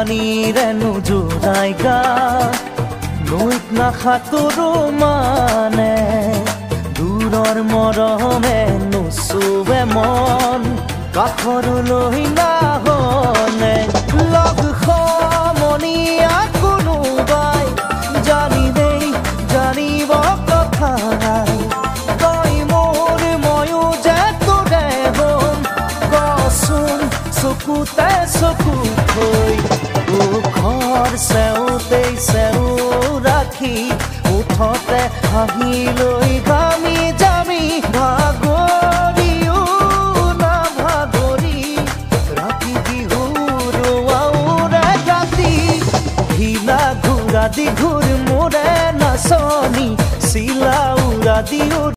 পানীৰে নোজোৰাই গা নৈত নাসাঁতোৰো মানে দূৰৰ মৰমে নুচুৱে মন কাষৰলৈ নাহনে লগ সমনীয়া কোনোবাই জানিলেই জানিব কথা তই মোৰ ময়ো যে তোৰে হম কচোন চকুতে চকু থৈ ঘৰ চেউতেই চেউ ৰাখি উঠতে হাঁহি লৈ